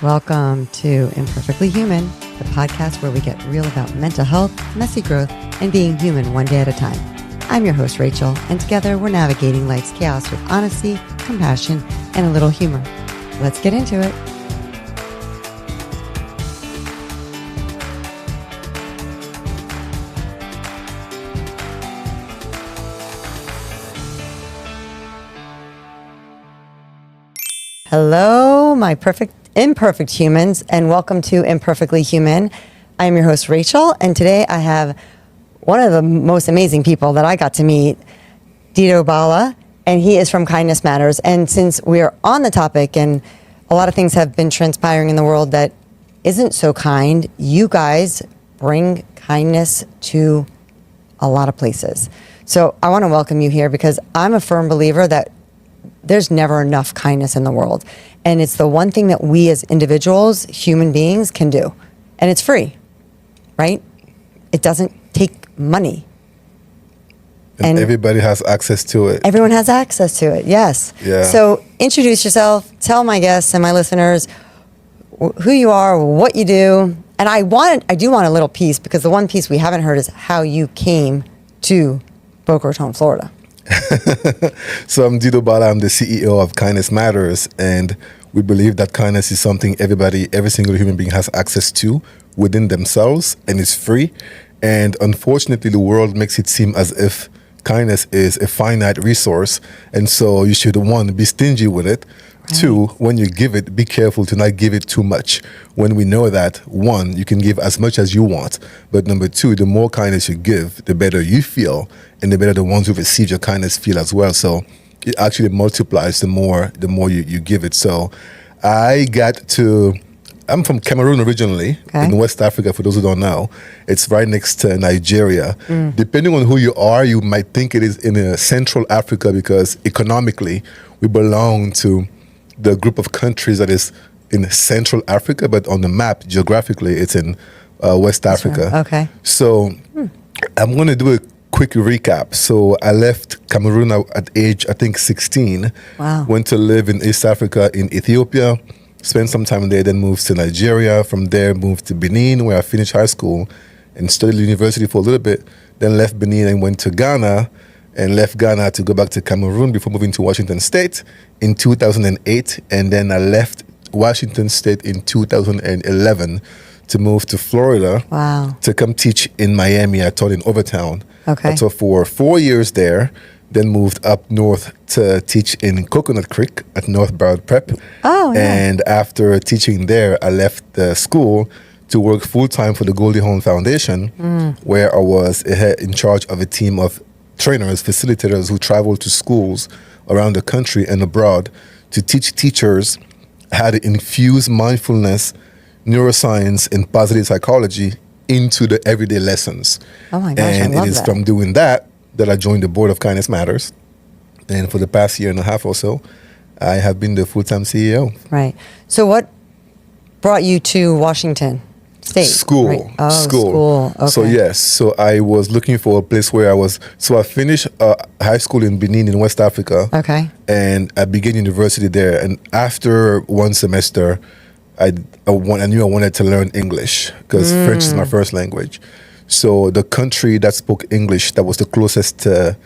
Welcome to Imperfectly Human, the podcast where we get real about mental health, messy growth, and being human one day at a time. I'm your host, Rachel, and together we're navigating life's chaos with honesty, compassion, and a little humor. Let's get into it. Hello, my imperfect humans, and welcome to Imperfectly Human. I'm your host, Rachel, and today I have one of the most amazing people that I got to meet, Dido Balla, and he is from Kindness Matters. And since we are on the topic and a lot of things have been transpiring in the world that isn't so kind, you guys bring kindness to a lot of places. So I want to welcome you here because I'm a firm believer that there's never enough kindness in the world. And it's the one thing that we as individuals, human beings, can do. And it's free, right? It doesn't take money. And everybody has access to it. Everyone has access to it, yes. Yeah. So introduce yourself, tell my guests and my listeners who you are, what you do. And I do want a little piece, because the one piece we haven't heard is how you came to Boca Raton, Florida. So I'm Dido Balla. I'm the CEO of Kindness Matters, and we believe that kindness is something every single human being has access to within themselves, and it's free. And unfortunately, the world makes it seem as if kindness is a finite resource, and so you should, one, be stingy with it. Right. Two, when you give it, be careful to not give it too much. When we know that, one, you can give as much as you want, but number two, the more kindness you give, the better you feel, and the better the ones who receive your kindness feel as well. So it actually multiplies the more you give it. So I'm from Cameroon originally, in West Africa, for those who don't know. It's right next to Nigeria. Depending on who you are, you might think it is in Central Africa, because economically, we belong to the group of countries that is in Central Africa, but on the map, geographically, it's in West Africa. Right. Okay. So I'm going to do a quick recap. So I left Cameroon at age, I think, 16. Wow. Went to live in East Africa, in Ethiopia, spent some time there, then moved to Nigeria. From there, moved to Benin, where I finished high school and studied university for a little bit. Then left Benin and went to Ghana, and left Ghana to go back to Cameroon before moving to Washington State in 2008. And then I left Washington State in 2011 to move to Florida. Wow. To come teach in Miami. I taught in Overtown. Okay. I taught for 4 years there, then moved up north to teach in Coconut Creek at North Broward Prep. Oh, yeah. And after teaching there, I left the school to work full-time for the Goldie Hawn Foundation, where I was in charge of a team of trainers, facilitators who traveled to schools around the country and abroad to teach teachers how to infuse mindfulness, neuroscience, and positive psychology into the everyday lessons. Oh my gosh, and I love it is that. from doing that I joined the board of Kindness Matters. And for the past year and a half or so, I have been the full-time CEO. Right. So what brought you to Washington State? School. Right. Oh, school. Okay. So yes, so I was looking for a place where I finished high school in Benin in West Africa. Okay. And I began university there. And after one semester, I knew I wanted to learn English, because French is my first language. So the country that spoke English that was the closest to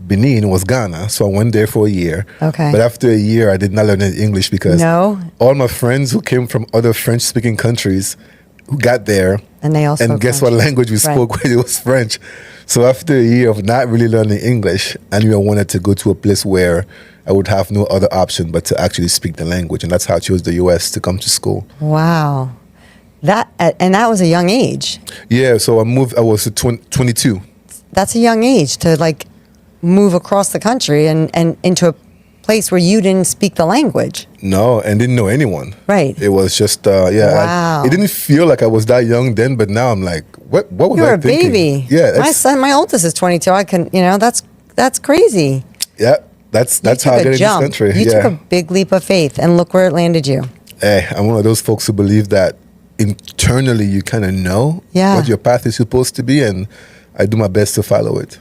Benin was Ghana. So I went there for a year. Okay. But after a year, I did not learn any English, because all my friends who came from other French-speaking countries who got there, and they also guess what language we spoke when it was French. So after a year of not really learning English, I knew I wanted to go to a place where I would have no other option but to actually speak the language. And that's how I chose the U.S. to come to school. Wow. That was a young age. Yeah, so I was 22. That's a young age to move across the country and into a place where you didn't speak the language. No, and didn't know anyone. Right. It was just, Wow. it didn't feel like I was that young then, but now I'm like, what was You're I a thinking? baby. Yeah. My oldest is 22. I can, that's crazy. Yeah, that's how I get in this country. You took a big leap of faith, and look where it landed you. Hey, I'm one of those folks who believe that internally you kind of know what your path is supposed to be, and I do my best to follow it.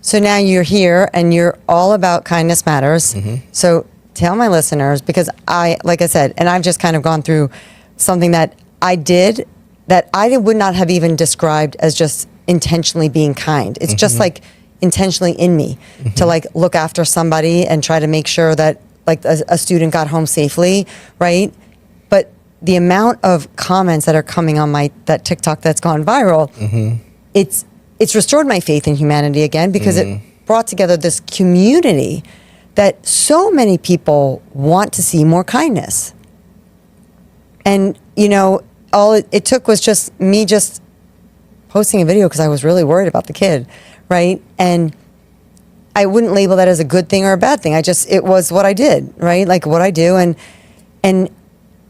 So now you're here and you're all about Kindness Matters. So tell my listeners, because like I said, and I've just kind of gone through something that I did that I would not have even described as just intentionally being kind. It's just like intentionally in me to like look after somebody and try to make sure that like a student got home safely, right? But the amount of comments that are coming on that TikTok that's gone viral, it's restored my faith in humanity again, because it brought together this community that so many people want to see more kindness. And, you know, all it took was just me just posting a video because I was really worried about the kid, right? And I wouldn't label that as a good thing or a bad thing. It was what I did, right? Like what I do. And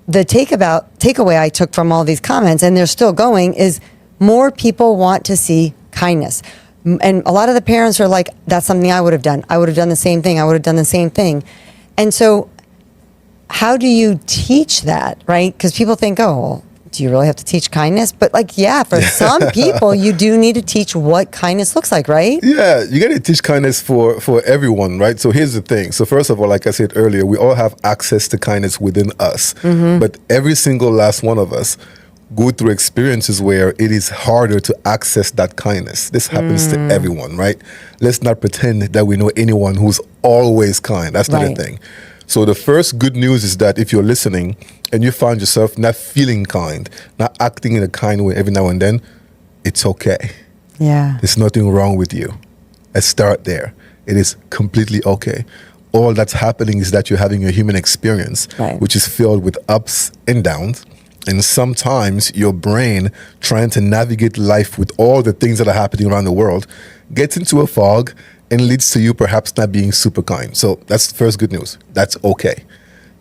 the takeaway I took from all these comments, and they're still going, is more people want to see kindness. And a lot of the parents are like, that's something I would have done. I would have done the same thing. I would have done the same thing. And so how do you teach that, right? Because people think, oh, well, do you really have to teach kindness? But like, yeah, for some people, you do need to teach what kindness looks like, right? Yeah, you got to teach kindness for everyone, right? So here's the thing. So first of all, like I said earlier, we all have access to kindness within us. But every single last one of us go through experiences where it is harder to access that kindness. This happens to everyone, right? Let's not pretend that we know anyone who's always kind. That's not a thing. So the first good news is that if you're listening and you find yourself not feeling kind, not acting in a kind way every now and then, it's okay. Yeah. There's nothing wrong with you. Let's start there. It is completely okay. All that's happening is that you're having a human experience, which is filled with ups and downs. And sometimes your brain, trying to navigate life with all the things that are happening around the world, gets into a fog and leads to you perhaps not being super kind. So that's the first good news. That's okay.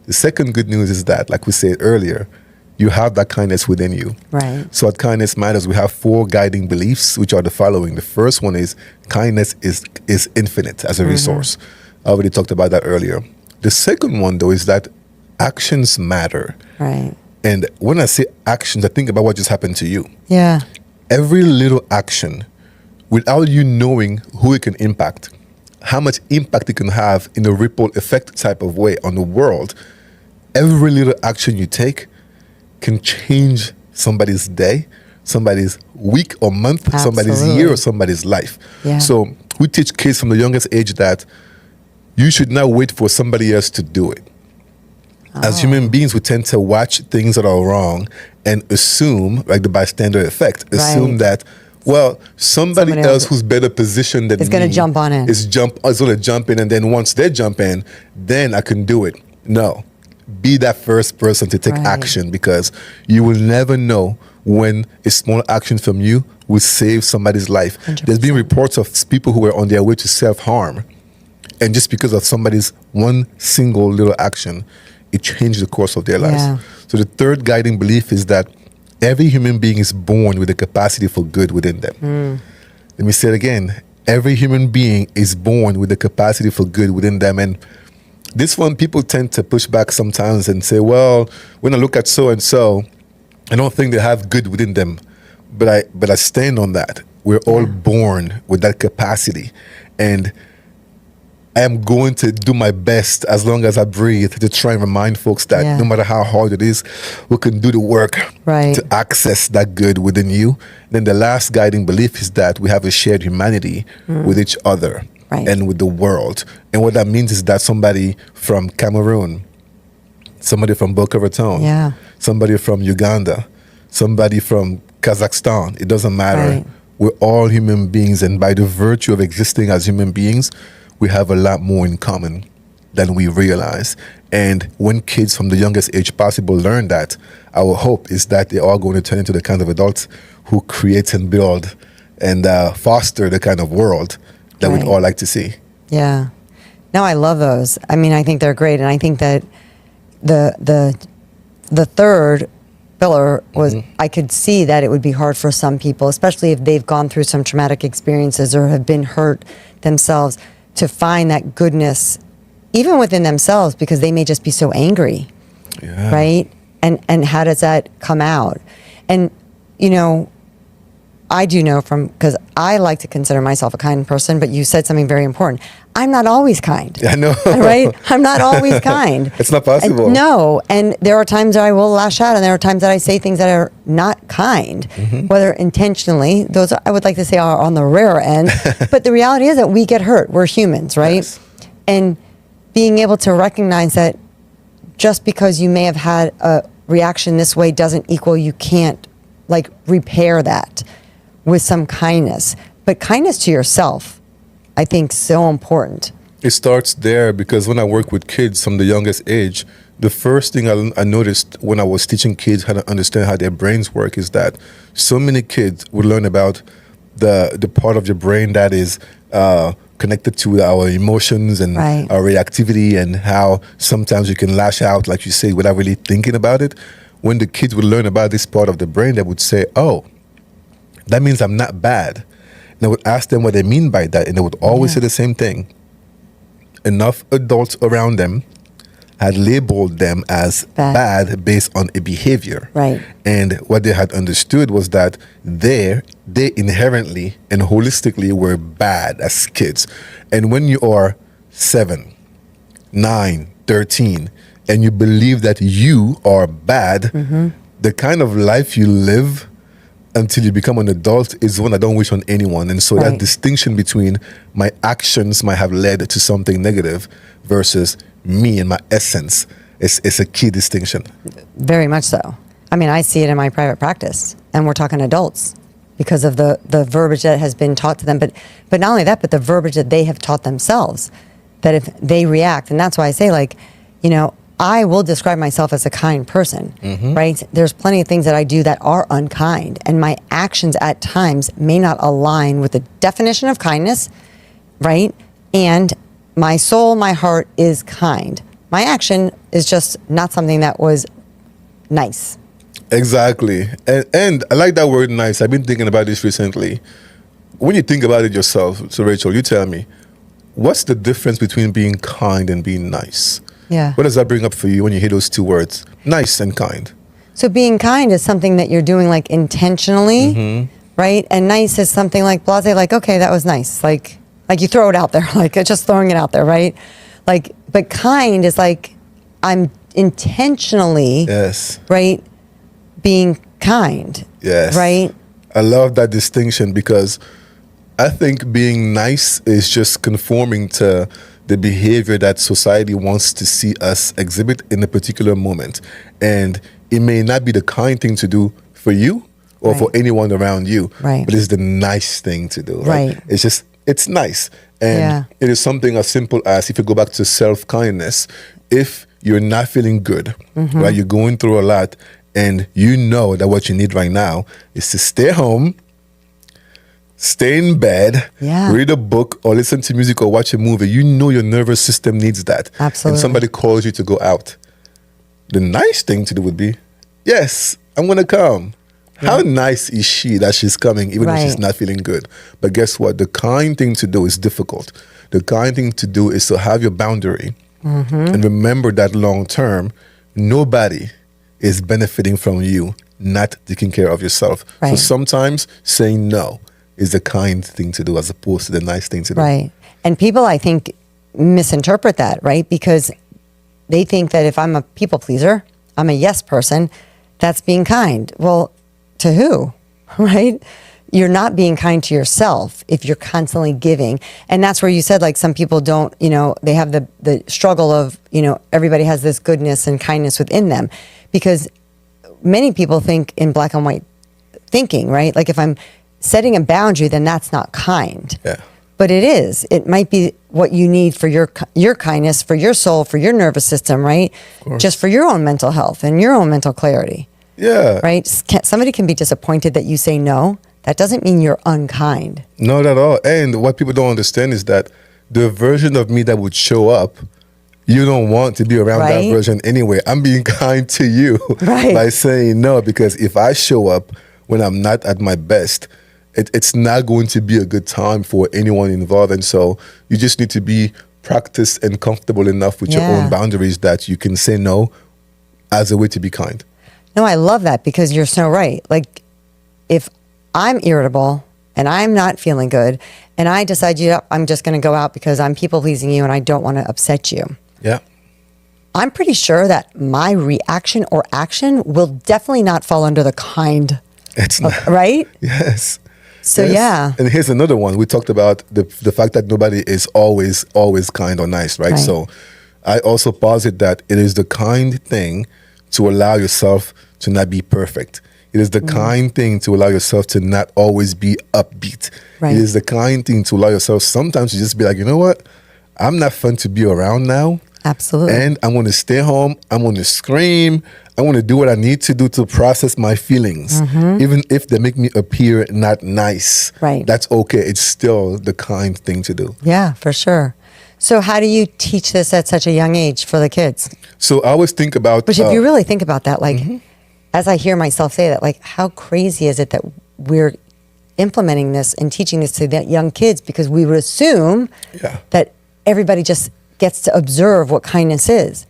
The second good news is that, like we said earlier, you have that kindness within you. Right. So at Kindness Matters, we have 4 guiding beliefs, which are the following. The first one is kindness is infinite as a resource. I already talked about that earlier. The second one, though, is that actions matter. Right. And when I say actions, I think about what just happened to you. Yeah. Every little action, without you knowing who it can impact, how much impact it can have in a ripple effect type of way on the world, every little action you take can change somebody's day, somebody's week or month, somebody's year, or somebody's life. Yeah. So we teach kids from the youngest age that you should not wait for somebody else to do it. As human beings, we tend to watch things that are wrong and assume, like the bystander effect, assume that, well, somebody else who's better positioned than me is going to jump on it. Is going to jump in, and then once they jump in, then I can do it. No. Be that first person to take action, because you will never know when a small action from you will save somebody's life. 100%. There's been reports of people who were on their way to self-harm, and just because of somebody's one single little action, it changed the course of their lives. Yeah. So the third guiding belief is that every human being is born with a capacity for good within them. Let me say it again. Every human being is born with a capacity for good within them. And this one, people tend to push back sometimes and say, well, when I look at so-and-so, I don't think they have good within them. But I stand on that. We're all born with that capacity. And I am going to do my best as long as I breathe to try and remind folks that no matter how hard it is, we can do the work to access that good within you. Then the last guiding belief is that we have a shared humanity with each other and with the world. And what that means is that somebody from Cameroon, somebody from Boca Raton, somebody from Uganda, somebody from Kazakhstan, it doesn't matter. We're all human beings, and by the virtue of existing as human beings, we have a lot more in common than we realize. And when kids from the youngest age possible learn that, our hope is that they are going to turn into the kind of adults who create and build and foster the kind of world that we'd all like to see. Yeah. No, I love those. I mean, I think they're great. And I think that the third pillar was, I could see that it would be hard for some people, especially if they've gone through some traumatic experiences or have been hurt themselves, to find that goodness even within themselves, because they may just be so angry, right? And how does that come out? And, you know, I do know because I like to consider myself a kind person, but you said something very important. I'm not always kind. I know. Right? I'm not always kind. It's not possible. No. And there are times that I will lash out, and there are times that I say things that are not kind, whether intentionally. Those, I would like to say, are on the rare end. But the reality is that we get hurt. We're humans, right? Yes. And being able to recognize that just because you may have had a reaction this way doesn't equal you can't like repair that with some kindness. But kindness to yourself, I think, so important. It starts there because when I work with kids from the youngest age, the first thing I noticed when I was teaching kids how to understand how their brains work is that so many kids would learn about the part of your brain that is connected to our emotions and Right. our reactivity, and how sometimes you can lash out, like you say, without really thinking about it. When the kids would learn about this part of the brain, they would say, oh, that means I'm not bad. And I would ask them what they mean by that, and they would always say the same thing. Enough adults around them had labeled them as bad based on a behavior. Right. And what they had understood was that they inherently and holistically were bad as kids. And when you are 7, 9, 13, and you believe that you are bad, the kind of life you live until you become an adult is one I don't wish on anyone. And so that distinction between my actions might have led to something negative versus me and my essence is a key distinction. Very much so. I mean, I see it in my private practice, and we're talking adults because of the verbiage that has been taught to them. But not only that, but the verbiage that they have taught themselves, that if they react, and that's why I say, like, you know, I will describe myself as a kind person, right? There's plenty of things that I do that are unkind, and my actions at times may not align with the definition of kindness, right? And my soul, my heart is kind. My action is just not something that was nice. Exactly. And I like that word nice. I've been thinking about this recently. When you think about it yourself, so Rachel, you tell me, what's the difference between being kind and being nice? Yeah. What does that bring up for you when you hear those two words, nice and kind? So being kind is something that you're doing like intentionally, right? And nice is something like blase, like, okay, that was nice. Like you throw it out there, like just throwing it out there, right? Like, but kind is like, I'm intentionally, right, being kind. Yes. Right? I love that distinction because I think being nice is just conforming to the behavior that society wants to see us exhibit in a particular moment. And it may not be the kind thing to do for you or for anyone around you, but it's the nice thing to do. Right? It's nice. And it is something as simple as, if you go back to self-kindness, if you're not feeling good, right, you're going through a lot, and you know that what you need right now is to stay home, stay in bed, read a book or listen to music or watch a movie. You know your nervous system needs that. Absolutely. And somebody calls you to go out. The nice thing to do would be, yes, I'm going to come. How nice is she that she's coming even if she's not feeling good? But guess what? The kind thing to do is difficult. The kind thing to do is to have your boundary and remember that long term, nobody is benefiting from you not taking care of yourself. So sometimes saying no is the kind thing to do as opposed to the nice thing to do. Right. And people, I think, misinterpret that, right? Because they think that if I'm a people pleaser, I'm a yes person, that's being kind. Well, to who, right? You're not being kind to yourself if you're constantly giving. And that's where you said, like, some people don't, you know, they have the struggle of, you know, everybody has this goodness and kindness within them. Because many people think in black and white thinking, right? Like, if I'm setting a boundary, then that's not kind. Yeah. But it is. It might be what you need for your kindness, for your soul, for your nervous system, right? Just for your own mental health and your own mental clarity. Yeah. Right? Somebody can be disappointed that you say no. That doesn't mean you're unkind. Not at all. And what people don't understand is that the version of me that would show up, you don't want to be around that version anyway. I'm being kind to you by saying no, because if I show up when I'm not at my best, it's not going to be a good time for anyone involved. And so you just need to be practiced and comfortable enough with your own boundaries that you can say no as a way to be kind. No, I love that, because you're so right. Like, if I'm irritable and I'm not feeling good, and I decide, I'm just going to go out because I'm people pleasing you and I don't want to upset you. Yeah. I'm pretty sure that my reaction or action will definitely not fall under the kind. It's not. Right? Yes. So, Yes. yeah. And here's another one. We talked about the fact that nobody is always kind or nice, right? Right. So I also posit that it is the kind thing to allow yourself to not be perfect. It is the kind thing to allow yourself to not always be upbeat. Right. It is the kind thing to allow yourself sometimes to just be like, you know what? I'm not fun to be around now. Absolutely. And I'm going to stay home. I'm going to scream. I want to do what I need to do to process my feelings. Even if they make me appear not nice. Right. That's okay. It's still the kind thing to do. Yeah, for sure. So how do you teach this at such a young age for the kids? So I always think about... But if you really think about that, like, as I hear myself say that, like, how crazy is it that we're implementing this and teaching this to the young kids? Because we would assume that everybody just gets to observe what kindness is,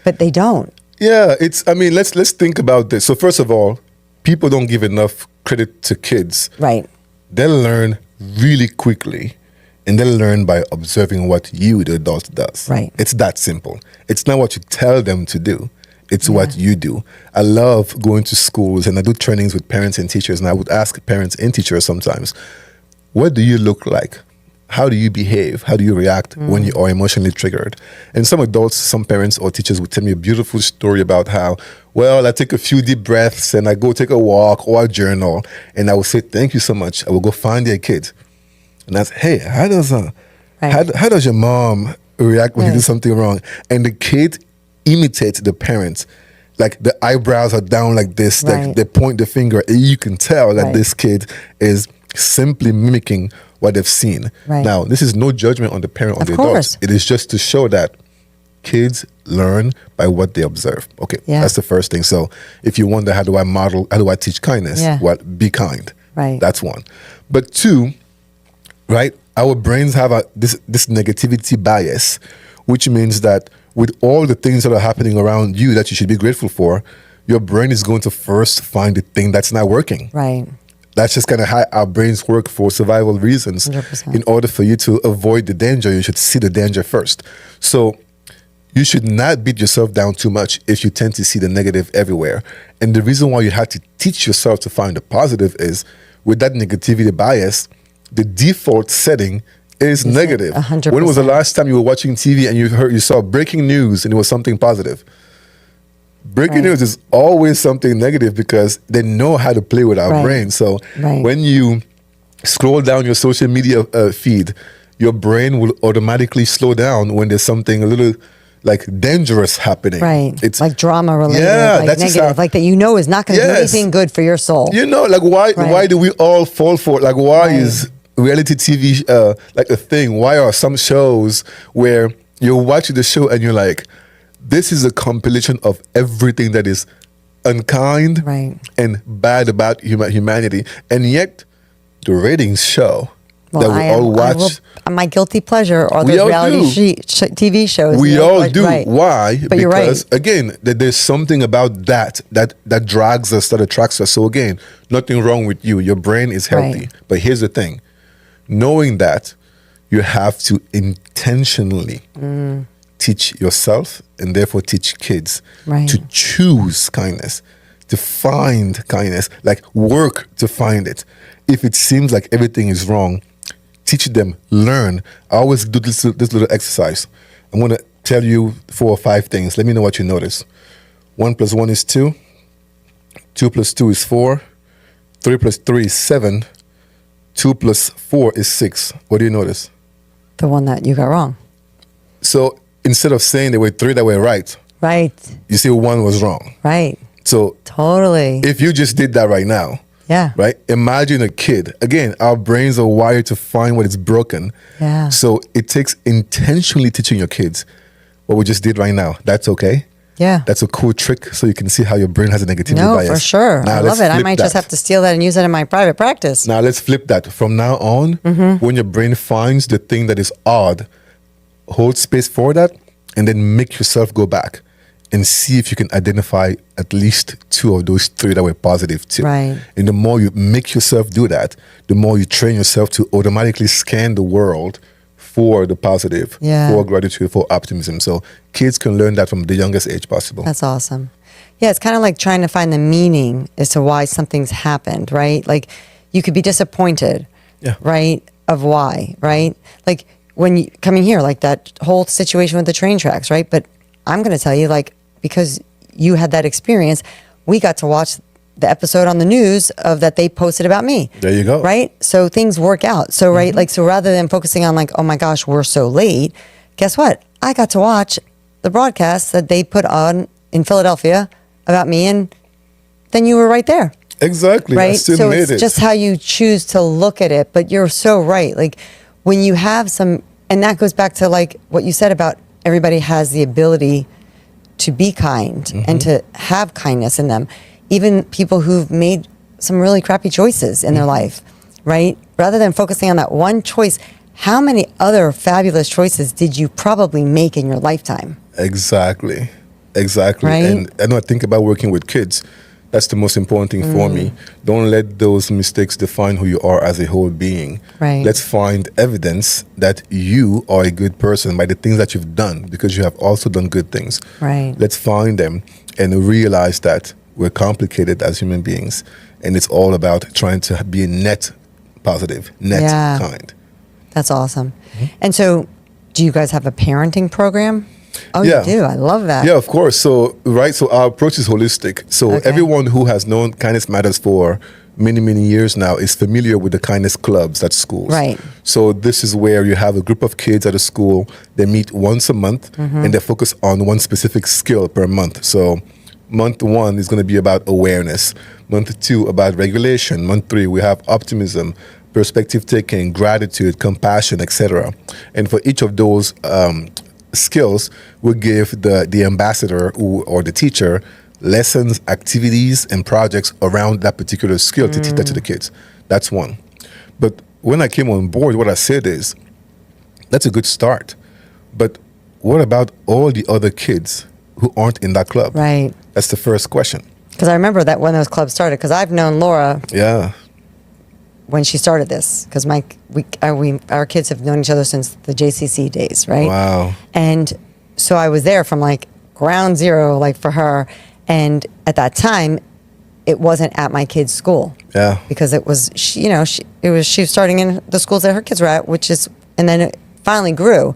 but they don't. Yeah, let's think about this. So first of all, people don't give enough credit to kids. Right. They'll learn really quickly, and they'll learn by observing what you, the adult, does. Right. It's that simple. It's not what you tell them to do. It's what you do. I love going to schools, and I do trainings with parents and teachers, and I would ask parents and teachers sometimes, what do you look like? How do you behave? How do you react when you are emotionally triggered? And some adults, some parents or teachers would tell me a beautiful story about how, well, I take a few deep breaths and I go take a walk or a journal, and I will say, thank you so much. I will go find their kid. And I say, hey, how does your mom react when you do something wrong? And the kid imitates the parents. Like the eyebrows are down like this, like they point the finger. And you can tell that this kid is simply mimicking what they've seen. Right. Now, this is no judgment on the parent or Of the course. adult. It is just to show that kids learn by what they observe. Okay, that's the first thing. So if you wonder, how do I teach kindness? Well, be kind. Right. That's one. But two, right, our brains have this negativity bias, which means that with all the things that are happening around you that you should be grateful for, your brain is going to first find the thing that's not working. Right. That's just kind of how our brains work for survival reasons. 100%. In order for you to avoid the danger, you should see the danger first. So you should not beat yourself down too much if you tend to see the negative everywhere. And the reason why you have to teach yourself to find the positive is with that negativity bias, the default setting is negative. 100%. When was the last time you were watching TV and you saw breaking news and it was something positive? Breaking news is always something negative because they know how to play with our brain. So when you scroll down your social media feed, your brain will automatically slow down when there's something a little like dangerous happening. Right. It's like drama related, like that's negative, like that is not going to do anything good for your soul. Like why do we all fall for it? Like why is reality TV like a thing? Why are some shows where you're watching the show and you're like, this is a compilation of everything that is unkind and bad about humanity, and yet the ratings show that we all watch. My guilty pleasure are We the all reality TV shows. We all do. Why? But you're right. Because again, there's something about that drags us, that attracts us. So again, nothing wrong with you. Your brain is healthy. But here's the thing: knowing that, you have to intentionally teach yourself and therefore teach kids to choose kindness, to find kindness, like work to find it. If it seems like everything is wrong, teach them, learn. I always do this little exercise. I'm going to tell you 4 or 5 things. Let me know what you notice. 1 + 1 is 2. 2 + 2 is 4. 3 + 3 is 7. 2 + 4 is 6. What do you notice? The one that you got wrong. So instead of saying they were 3 that were right, you say 1 was wrong. Right. So totally. If you just did that right now, right? Imagine a kid. Again, our brains are wired to find what is broken. Yeah. So it takes intentionally teaching your kids what we just did right now. That's okay. Yeah. That's a cool trick so you can see how your brain has a negativity bias. No, for sure. Now, I love it. I might just have to steal that and use that in my private practice. Now let's flip that. From now on, when your brain finds the thing that is odd, hold space for that and then make yourself go back and see if you can identify at least 2 of those 3 that were positive too. Right. And the more you make yourself do that, the more you train yourself to automatically scan the world for the positive, Yeah. for gratitude, for optimism. So kids can learn that from the youngest age possible. That's awesome. Yeah, it's kind of like trying to find the meaning as to why something's happened, right? Like you could be disappointed, Yeah. right? Of why, right? Like when you coming here, like that whole situation with the train tracks, right? But I'm going to tell you, like, because you had that experience, we got to watch the episode on the news of that they posted about me. There you go. Right? So things work out. So, right, like, so rather than focusing on like, oh my gosh, we're so late, guess what? I got to watch the broadcast that they put on in Philadelphia about me, and then you were right there. Exactly. I Right? still So made it's it. just how you choose to look at it. But you're so right. Like when you have some, and that goes back to like what you said about everybody has the ability to be kind and to have kindness in them. Even people who've made some really crappy choices in their life, right? Rather than focusing on that one choice, how many other fabulous choices did you probably make in your lifetime? Exactly. Right? And I know I think about working with kids. That's the most important thing for me. Don't let those mistakes define who you are as a whole being. Right. Let's find evidence that you are a good person by the things that you've done, because you have also done good things. Right. Let's find them and realize that we're complicated as human beings, and it's all about trying to be a net positive, net Yeah. kind. That's awesome. And so, do you guys have a parenting program? Oh, Yeah. you do. I love that. Yeah, of course. So our approach is holistic. So Okay. everyone who has known Kindness Matters for many, many years now is familiar with the kindness clubs at schools. Right. So this is where you have a group of kids at a school. They meet once a month and they focus on one specific skill per month. So month 1 is going to be about awareness. Month 2 about regulation. Month 3 we have optimism, perspective taking, gratitude, compassion, etc. And for each of those skills, we give the ambassador or the teacher lessons, activities, and projects around that particular skill to teach that to the kids. That's one. But when I came on board, what I said is, that's a good start. But what about all the other kids who aren't in that club? Right. That's the first question. Because I remember that when those clubs started, because I've known Laura Yeah. when she started this, because our kids have known each other since the JCC days, right? Wow. And so I was there from like ground zero, like for her. And at that time, it wasn't at my kids' school. Yeah. Because it was, she was starting in the schools that her kids were at, and then it finally grew.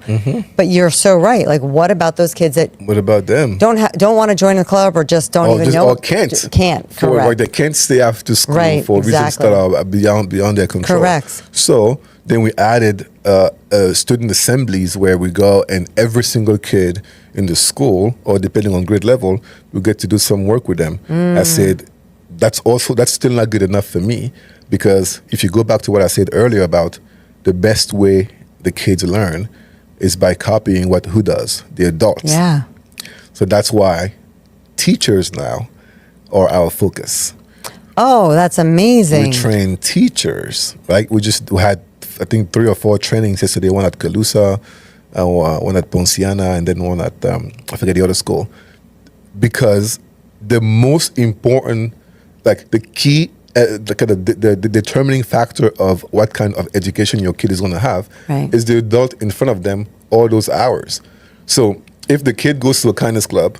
But you're so right. Like, what about those kids that What about them? don't want to join a club or just don't even know? Or can't. Can't. For, Correct. like they can't stay after school Right, for reasons exactly. that are beyond their control. Correct. So then we added student assemblies where we go and every single kid in the school, or depending on grade level, we get to do some work with them. I said, that's still not good enough for me, because if you go back to what I said earlier about the best way the kids learn is by copying who does? The adults. Yeah. So that's why teachers now are our focus. Oh, that's amazing. We train teachers, right? We had, I think, 3 or 4 trainings yesterday, one at Calusa, one at Ponciana, and then one at, I forget the other school. Because the most important, like the key, the determining factor of what kind of education your kid is going to have Right. is the adult in front of them all those hours. So if the kid goes to a kindness club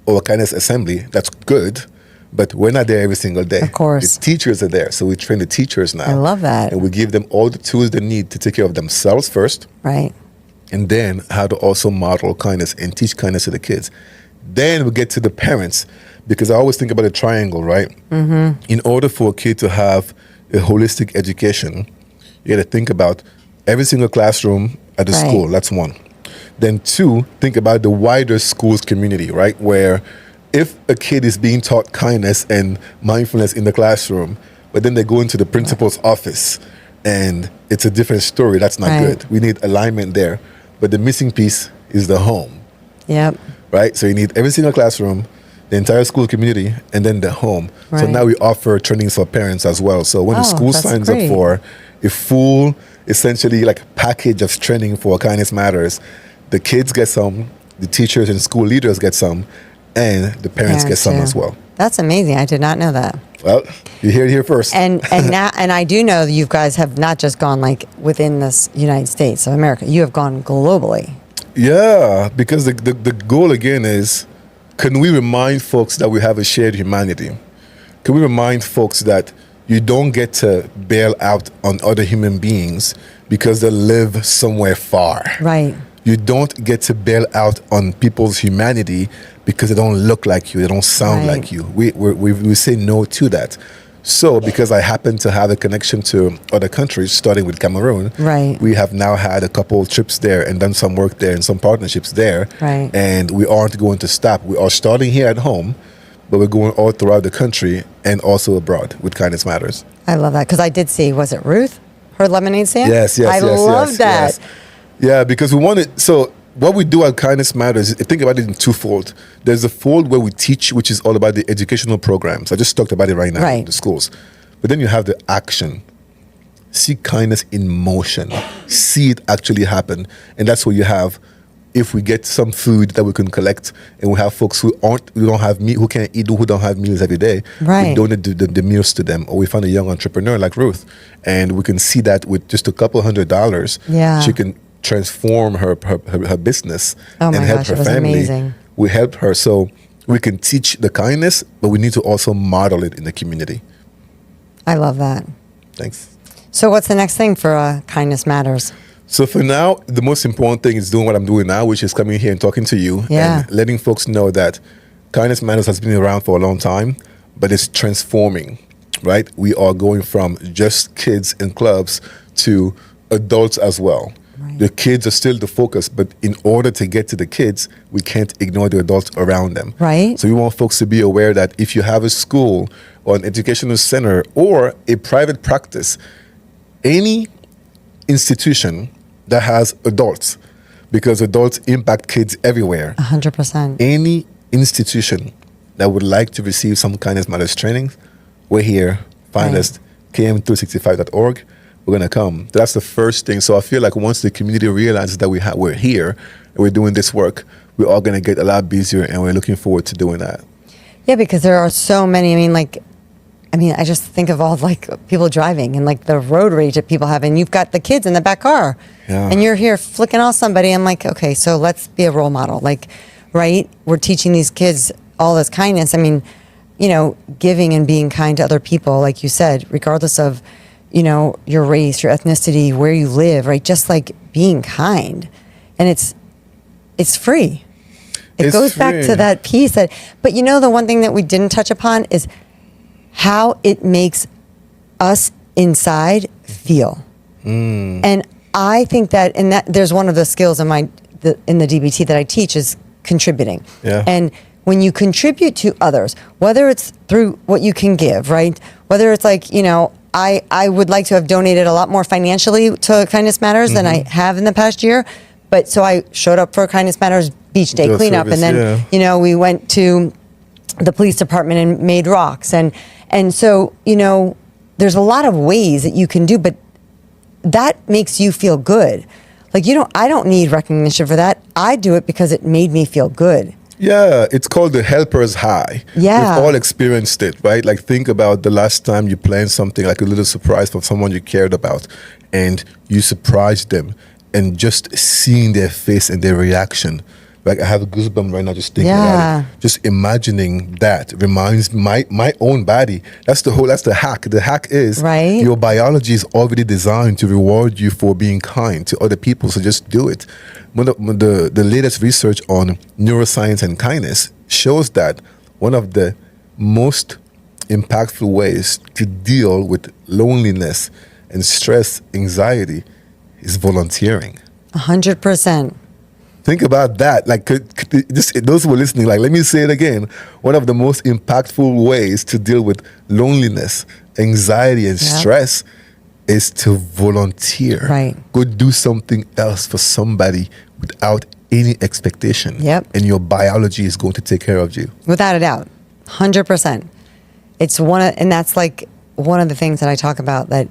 or a kindness assembly, that's good, but we're not there every single day. Of course. The teachers are there, so we train the teachers now. I love that. And we give them all the tools they need to take care of themselves first, Right. and then how to also model kindness and teach kindness to the kids. Then we get to the parents, because I always think about a triangle, right? In order for a kid to have a holistic education, you got to think about every single classroom at the Right. school. That's one. Then 2, think about the wider school's community, right? Where if a kid is being taught kindness and mindfulness in the classroom, but then they go into the principal's office and it's a different story, that's not Right. good. We need alignment there. But the missing piece is the home, Yep. right? So you need every single classroom, the entire school community, and then the home. So Right. now we offer trainings for parents as well. So when the Oh, school that's signs great. up for a full, essentially like package of training for Kindness Matters, the kids get some, the teachers and school leaders get some, and the parents get some too. as well. That's amazing. I did not know that. Well, you hear it here first. And now, and I do know that you guys have not just gone like within this United States of America. You have gone globally. Yeah, because the goal again is, can we remind folks that we have a shared humanity? Can we remind folks that you don't get to bail out on other human beings because they live somewhere far? Right. You don't get to bail out on people's humanity because they don't look like you, they don't sound Right. like you. We say no to that. So, because I happen to have a connection to other countries, starting with Cameroon, Right. we have now had a couple trips there and done some work there and some partnerships there. Right. And we aren't going to stop. We are starting here at home, but we're going all throughout the country and also abroad with Kindness Matters. I love that because I did see, was it Ruth, her lemonade stand? Yes, I love that. yes. Yeah, because we wanted, so what we do at Kindness Matters, think about it in twofold. There's a fold where we teach, which is all about the educational programs. I just talked about it right now, Right. the schools. But then you have the action. See kindness in motion. See it actually happen. And that's what you have. If we get some food that we can collect, and we have folks who don't have meat, who can't eat, who don't have meals every day, Right. we donate the meals to them. Or we find a young entrepreneur like Ruth, and we can see that with just a couple $100, Yeah. she can transform her business Oh and my help gosh, her it was family. amazing. We help her, so we can teach the kindness, but we need to also model it in the community. I love that. Thanks. So what's the next thing for Kindness Matters? So for now, the most important thing is doing what I'm doing now, which is coming here and talking to you Yeah. and letting folks know that Kindness Matters has been around for a long time, but it's transforming, right? We are going from just kids in clubs to adults as well. Right. The kids are still the focus, but in order to get to the kids, we can't ignore the adults around them. Right. So we want folks to be aware that if you have a school or an educational center or a private practice, any institution that has adults, because adults impact kids everywhere. 100%. Any institution that would like to receive some Kindness Matters training, we're here. Find Right. us, km365.org. We're going to come. That's the first thing. So I feel like once the community realizes that we're here and we're doing this work, we're all going to get a lot busier, and we're looking forward to doing that. Yeah, because there are so many. I just think of all like people driving and like the road rage that people have, and you've got the kids in the back car, Yeah. and you're here flicking off somebody. I'm like, okay, so let's be a role model. Like, right? We're teaching these kids all this kindness. I mean, giving and being kind to other people, like you said, regardless of, your race, your ethnicity, where you live, right? Just like being kind, and it's free. It It's goes back free. to that piece that, but the one thing that we didn't touch upon is how it makes us inside feel. And I think that, there's one of the skills in the DBT that I teach is contributing. Yeah. And when you contribute to others, whether it's through what you can give, right? Whether it's like, I would like to have donated a lot more financially to Kindness Matters than I have in the past year. But so I showed up for Kindness Matters Beach Day The cleanup, service, and then yeah. we went to the police department and made rocks, and so there's a lot of ways that you can do, but that makes you feel good. Like I don't need recognition for that. I do it because it made me feel good. Yeah, it's called the helper's high. Yeah. We've all experienced it, right? Like, think about the last time you planned something, like a little surprise for someone you cared about, and you surprised them, and just seeing their face and their reaction. Like, I have a goosebump right now just thinking Yeah. about it. Just imagining that reminds my own body. That's the hack. The hack is Right. your biology is already designed to reward you for being kind to other people, so just do it. The latest research on neuroscience and kindness shows that one of the most impactful ways to deal with loneliness and stress, anxiety, is volunteering. 100%. Think about that. Like, those who are listening, like, let me say it again. One of the most impactful ways to deal with loneliness, anxiety, and Yeah. stress is to volunteer. Right. Go do something else for somebody without any expectation. Yep. And your biology is going to take care of you. Without a doubt, 100%. It's and that's like one of the things that I talk about, that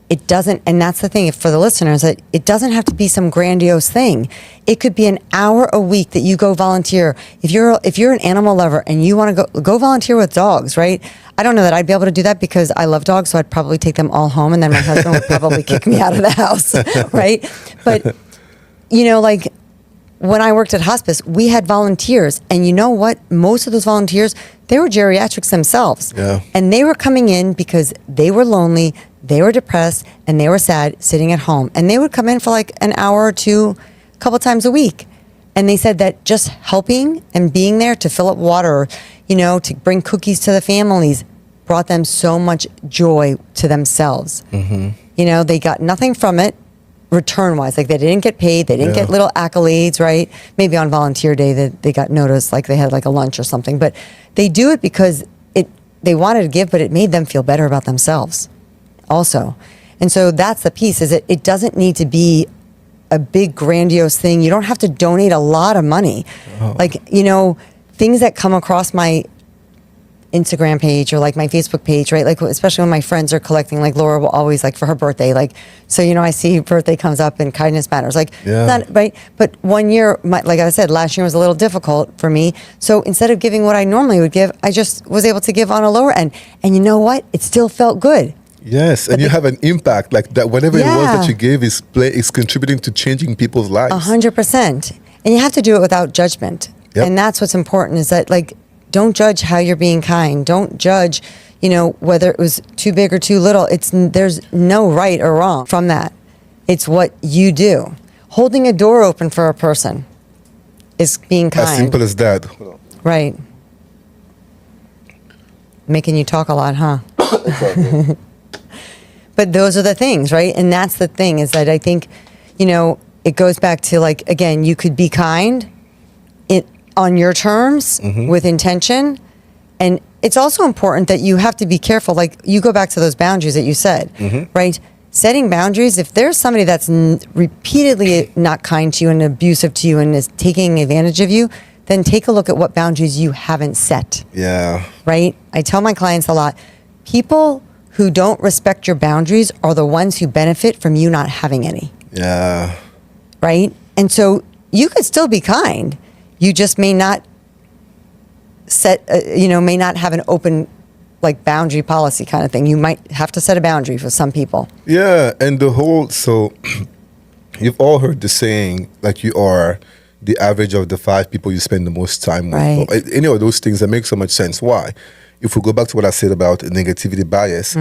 it doesn't, and that's the thing for the listeners, that it doesn't have to be some grandiose thing. It could be an hour a week that you go volunteer. If you're an animal lover and you want to go volunteer with dogs, right? I don't know that I'd be able to do that because I love dogs, so I'd probably take them all home, and then my husband would probably kick me out of the house, right? But like when I worked at hospice, we had volunteers, and you know what? Most of those volunteers, they were geriatrics themselves. Yeah. And they were coming in because they were lonely, they were depressed, and they were sad sitting at home. And they would come in for like an hour or two, a couple times a week. And they said that just helping and being there to fill up water, to bring cookies to the families brought them so much joy to themselves. Mm-hmm. They got nothing from it return-wise. Like they didn't get paid. They didn't get little accolades, right? Maybe on volunteer day that they got noticed, like they had like a lunch or something. But they do it because they wanted to give, but it made them feel better about themselves also. And so that's the piece, is it doesn't need to be a big grandiose thing. You don't have to donate a lot of money. Oh. Like, things that come across my Instagram page or like my Facebook page, right? Like, especially when my friends are collecting, like Laura will always, like, for her birthday, like, so, I see birthday comes up and kindness matters, like, not, right? But one year, like I said, last year was a little difficult for me. So instead of giving what I normally would give, I just was able to give on a lower end. And you know what? It still felt good. Yes, and you have an impact, like that. Whatever it was that you gave is contributing to changing people's lives. 100%. And you have to do it without judgment. Yep. And that's what's important, is that, like, don't judge how you're being kind. Don't judge, whether it was too big or too little. There's no right or wrong from that. It's what you do. Holding a door open for a person is being kind. As simple as that. Right. Making you talk a lot, huh? Exactly. But those are the things, right? And that's the thing, is that I think, it goes back to, like, again, you could be kind on your terms, with intention. And it's also important that you have to be careful. Like, you go back to those boundaries that you said, right? Setting boundaries. If there's somebody that's repeatedly not kind to you and abusive to you and is taking advantage of you, then take a look at what boundaries you haven't set. Yeah. Right? I tell my clients a lot, people who don't respect your boundaries are the ones who benefit from you not having any. Yeah. Right? And so you could still be kind. You just may not may not have an open, like, boundary policy kind of thing. You might have to set a boundary for some people. Yeah. And so you've all heard the saying, like, you are the average of the 5 people you spend the most time with. Right. Or any of those things that make so much sense. Why? If we go back to what I said about negativity bias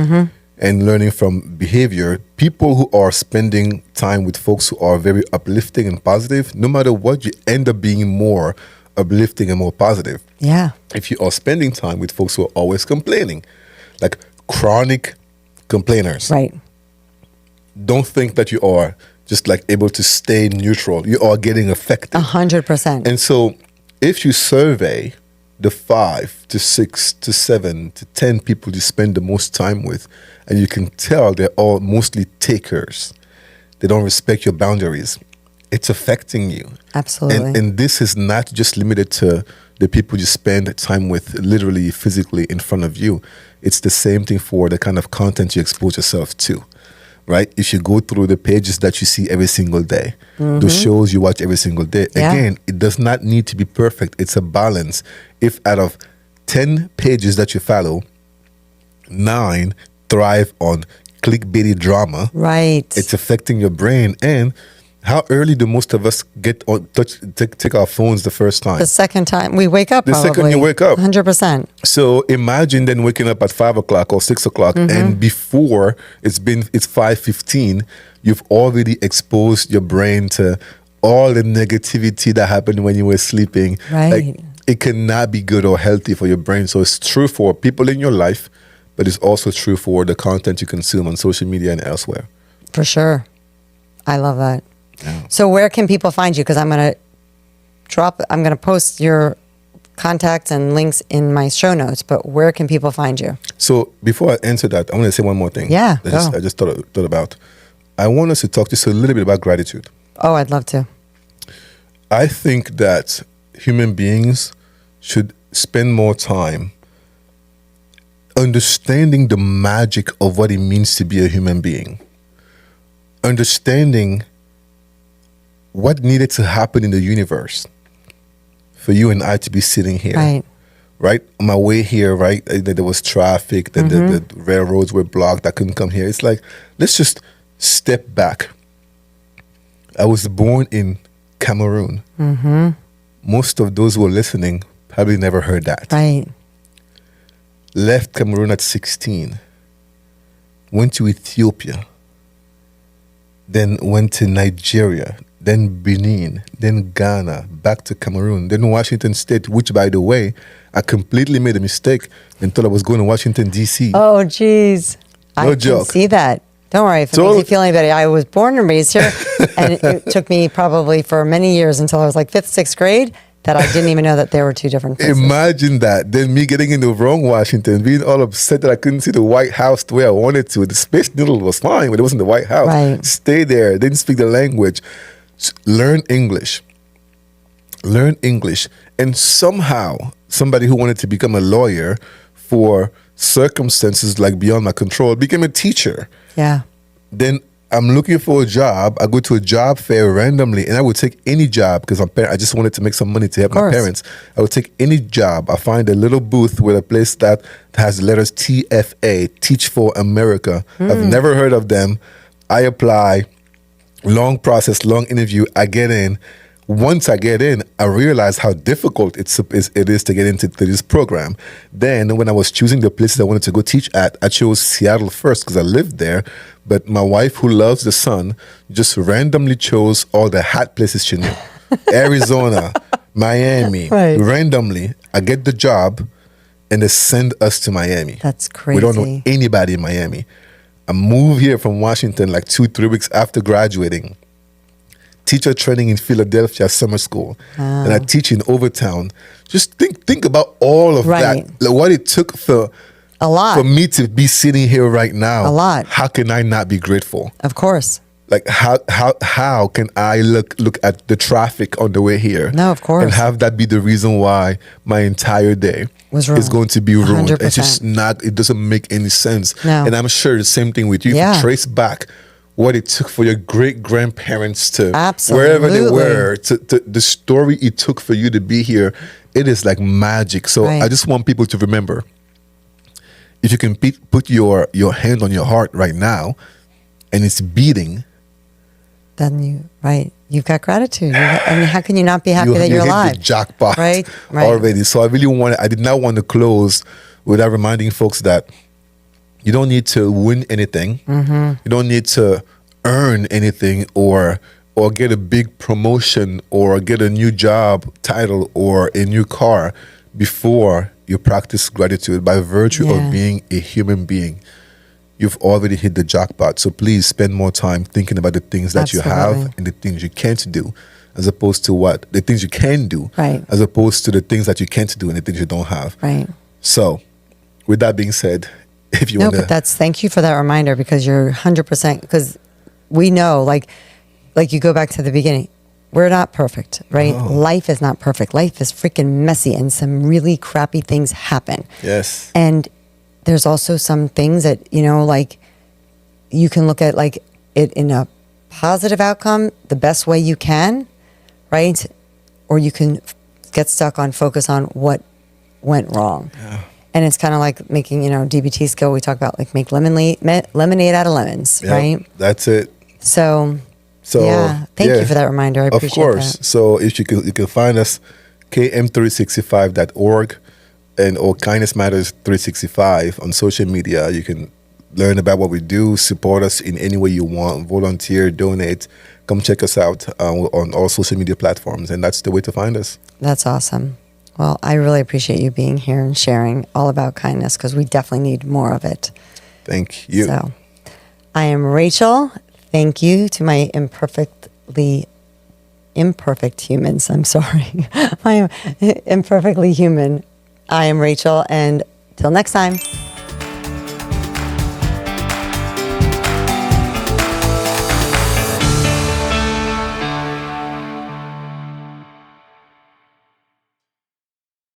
and learning from behavior, people who are spending time with folks who are very uplifting and positive, no matter what, you end up being more uplifting and more positive. Yeah. If you are spending time with folks who are always complaining, like chronic complainers, Right. don't think that you are just like able to stay neutral. You are getting affected. 100%. And so if you survey the 5 to 6 to 7 to 10 people you spend the most time with, and you can tell they're all mostly takers, they don't respect your boundaries, it's affecting you. Absolutely. And this is not just limited to the people you spend time with literally, physically in front of you. It's the same thing for the kind of content you expose yourself to. Right? If you go through the pages that you see every single day, the shows you watch every single day, again, it does not need to be perfect. It's a balance. If out of 10 pages that you follow, 9 thrive on clickbaity drama, right, it's affecting your brain. And how early do most of us get on take our phones the first time? The second time we wake up, the probably. second you wake up. 100%. So imagine then waking up at 5 o'clock or 6 o'clock, and before it's 5:15, you've already exposed your brain to all the negativity that happened when you were sleeping. Right. Like, it cannot be good or healthy for your brain. So it's true for people in your life, but it's also true for the content you consume on social media and elsewhere. For sure. I love that. Yeah. So where can people find you? Because I'm going to post your contacts and links in my show notes, but where can people find you? So before I answer that, I want to say one more thing. Yeah, I just thought about. I want us to talk just a little bit about gratitude. Oh, I'd love to. I think that human beings should spend more time understanding the magic of what it means to be a human being. understanding what needed to happen in the universe for you and I to be sitting here. Right. Right? On my way here, right? There was traffic, the railroads were blocked. I couldn't come here. It's like, let's just step back. I was born in Cameroon. Most of those who are listening probably never heard that. Right. Left Cameroon at 16. Went to Ethiopia. Then went to Nigeria. Then Benin. Then Ghana. Back to Cameroon. Then Washington State, which, by the way, I completely made a mistake and thought I was going to Washington, D.C. Oh, geez. No I joke. can see that. Don't worry. If it makes you feel any better, I was born and raised here. And it took me probably for many years until I was like 5th, 6th grade that I didn't even know that there were two different places. Imagine that. Then me getting in the wrong Washington, being all upset that I couldn't see the White House the way I wanted to. The Space Needle was fine, but it wasn't the White House. Right. Stay there. Didn't speak the language. Learn English. Learn English. And somehow, somebody who wanted to become a lawyer for circumstances like beyond my control became a teacher. Yeah. Then I'm looking for a job. I go to a job fair randomly, and I would take any job because I just wanted to make some money to help my parents. I would take any job. I find a little booth with a place that has the letters TFA, Teach for America. I've never heard of them. I apply. Long process, long interview. I get in. Once I get in, I realize how difficult it is to get into this program. Then when I was choosing the places I wanted to go teach at, I chose Seattle first because I lived there. But my wife, who loves the sun, just randomly chose all the hot places she knew. Arizona, Miami. Right. Randomly, I get the job and they send us to Miami. That's crazy. We don't know anybody in Miami. I moved here from Washington like 2-3 weeks after graduating. Teacher training in Philadelphia summer school, and I teach in Overtown. Just think about all of that. Like what it took for me to be sitting here right now. A lot. How can I not be grateful? Of course. Like how can I look at the traffic on the way here? No, of course. And have that be the reason why my entire day is going to be ruined. 100%. It's just not. It doesn't make any sense. No. And I'm sure the same thing with you. If you trace back what it took for your great grandparents to wherever they were, to the story it took for you to be here, it is like magic. So I just want people to remember, if you can put your hand on your heart right now and it's beating, then you've got gratitude. I mean, how can you not be happy that you're alive? Hit the jackpot right. already. So I did not want to close without reminding folks that you don't need to win anything. You don't need to earn anything or get a big promotion or get a new job title or a new car before you practice gratitude. By virtue of being a human being, you've already hit the jackpot. So please spend more time thinking about the things that you have and the things you can't do, as opposed to the things you can do, as opposed to the things that you can't do and the things you don't have. Right. So with that being said, if you want to... but thank you for that reminder, because you're 100%, because we know, like you go back to the beginning, we're not perfect, right? Life is not perfect. Life is freaking messy and some really crappy things happen. Yes. And there's also some things that, like you can look at like it in a positive outcome, the best way you can, right? Or you can get stuck on focus on what went wrong. Yeah. And it's kind of like making, DBT skill. We talk about like make lemonade out of lemons, right? That's it. So thank you for that reminder. I appreciate that. Of course. So if you can find us, km365.org or Kindness Matters 365 on social media. You can learn about what we do, support us in any way you want, volunteer, donate. Come check us out on all social media platforms, and that's the way to find us. That's awesome. Well, I really appreciate you being here and sharing all about kindness, because we definitely need more of it. Thank you. So, I am Rachel. Thank you to my imperfect humans. I'm sorry. I am imperfectly human. I am Rachel, and till next time.